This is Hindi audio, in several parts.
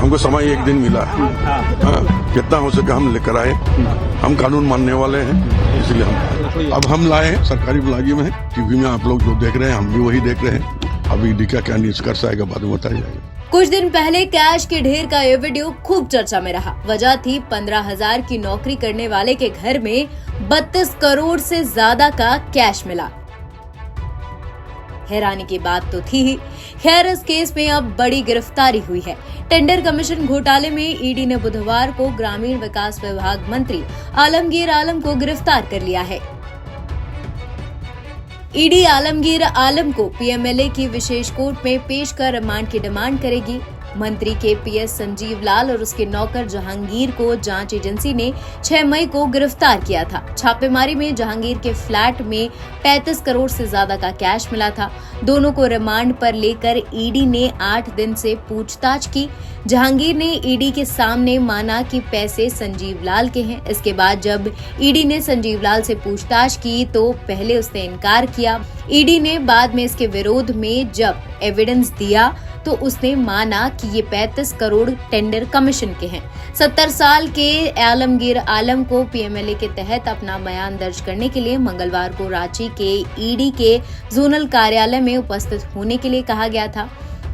हमको समय एक दिन मिला है। हाँ, जितना हो सके हम लेकर आए। हम कानून मानने वाले हैं, इसलिए हम अब हम लाए हैं। सरकारी बुलागी में टीवी में आप लोग जो देख रहे हैं हम भी वही देख रहे हैं। अब ईडी का क्या निष्कर्ष आएगा बाद में बताया जाएगा। कुछ दिन पहले कैश के ढेर का ये वीडियो खूब चर्चा में रहा। वजह थी 15,000 की नौकरी करने वाले के घर में 32 करोड़ से ज्यादा का कैश मिला। हैरानी की बात तो थी ही। खैर, इस केस में अब बड़ी गिरफ्तारी हुई है। टेंडर कमीशन घोटाले में ईडी ने बुधवार को ग्रामीण विकास विभाग मंत्री आलमगीर आलम को गिरफ्तार कर लिया है। ईडी आलमगीर आलम को पीएमएलए की विशेष कोर्ट में पेश कर रिमांड की डिमांड करेगी। मंत्री के पीएस संजीव लाल और उसके नौकर जहांगीर को जांच एजेंसी ने 6 मई को गिरफ्तार किया था। छापेमारी में जहांगीर के फ्लैट में 35 करोड़ से ज्यादा का कैश मिला था। दोनों को रिमांड पर लेकर ईडी ने 8 दिन से पूछताछ की। जहांगीर ने ईडी के सामने माना कि पैसे संजीव लाल के हैं। इसके बाद जब ईडी ने संजीव लाल से पूछताछ की तो पहले उसने इनकार किया। ईडी ने बाद में इसके विरोध में जब एविडेंस दिया तो उसने माना कि ये 35 करोड़ टेंडर कमीशन के हैं। 70 साल के आलमगीर आलम को पीएमएलए के तहत अपना बयान दर्ज करने के लिए मंगलवार को रांची के ईडी के जोनल कार्यालय में उपस्थित होने के लिए कहा गया था।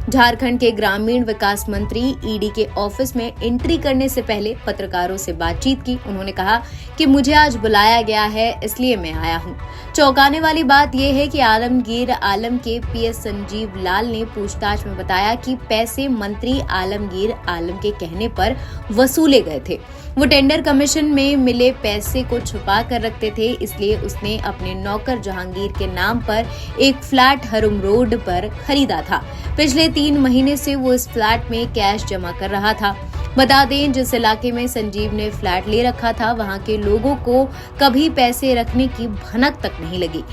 झारखंड के ग्रामीण विकास मंत्री ईडी के ऑफिस में एंट्री करने से पहले पत्रकारों से बातचीत की। उन्होंने कहा कि मुझे आज बुलाया गया है, इसलिए मैं आया हूं। चौंकाने वाली बात यह है कि आलमगीर आलम के पीएस संजीव लाल ने पूछताछ में बताया कि पैसे मंत्री आलमगीर आलम के कहने पर वसूले गए थे। वो टेंडर कमीशन में मिले पैसे को छुपा कर रखते थे, इसलिए उसने अपने नौकर जहांगीर के नाम पर एक फ्लैट हरुम रोड पर खरीदा था। पिछले 3 महीने से वो इस फ्लैट में कैश जमा कर रहा था। बता दें, जिस इलाके में संजीव ने फ्लैट ले रखा था वहां के लोगों को कभी पैसे रखने की भनक तक नहीं लगी।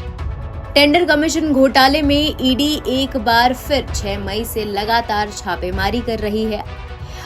टेंडर कमीशन घोटाले में ईडी एक बार फिर 6 मई से लगातार छापेमारी कर रही है।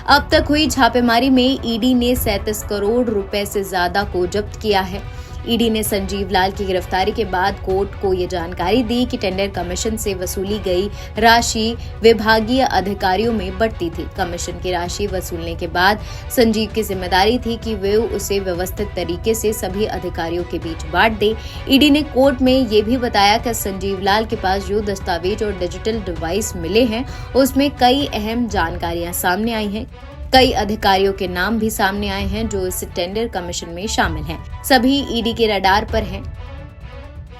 अब तक हुई छापेमारी में ईडी ने 37 करोड़ रुपए से ज्यादा को जब्त किया है। ईडी ने संजीव लाल की गिरफ्तारी के बाद कोर्ट को ये जानकारी दी कि टेंडर कमीशन से वसूली गई राशि विभागीय अधिकारियों में बढ़ती थी। कमीशन की राशि वसूलने के बाद संजीव की जिम्मेदारी थी कि वे उसे व्यवस्थित तरीके से सभी अधिकारियों के बीच बांट दे। ईडी ने कोर्ट में ये भी बताया कि संजीव लाल के पास जो दस्तावेज और डिजिटल डिवाइस मिले हैं उसमें कई अहम जानकारियां सामने आई हैं। कई अधिकारियों के नाम भी सामने आए हैं जो इस टेंडर कमीशन में शामिल हैं। सभी ईडी के रडार पर हैं।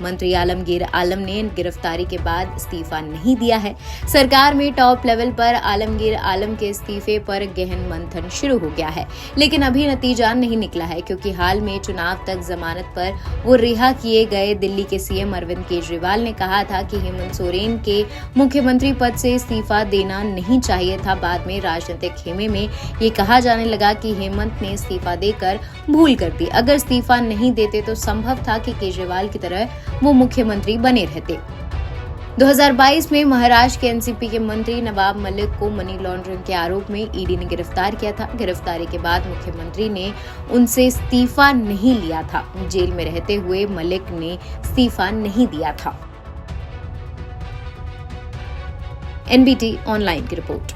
मंत्री आलमगीर आलम ने गिरफ्तारी के बाद इस्तीफा नहीं दिया है। सरकार में टॉप लेवल पर आलमगीर आलम के इस्तीफे पर गहन मंथन शुरू हो गया है, लेकिन अभी नतीजा नहीं निकला है क्योंकि हाल में चुनाव तक जमानत पर वो रिहा किए गए। दिल्ली के सीएम अरविंद केजरीवाल ने कहा था कि हेमंत सोरेन के मुख्यमंत्री पद से इस्तीफा देना नहीं चाहिए था। बाद में राजनीतिक खेमे में ये कहा जाने लगा कि हेमंत ने इस्तीफा देकर भूल कर दी। अगर इस्तीफा नहीं देते तो संभव था कि केजरीवाल की तरह वो मुख्यमंत्री बने रहते। 2022 में महाराष्ट्र के एनसीपी के मंत्री नवाब मलिक को मनी लॉन्ड्रिंग के आरोप में ईडी ने गिरफ्तार किया था। गिरफ्तारी के बाद मुख्यमंत्री ने उनसे इस्तीफा नहीं लिया था। जेल में रहते हुए मलिक ने इस्तीफा नहीं दिया था। एनबीटी ऑनलाइन की रिपोर्ट।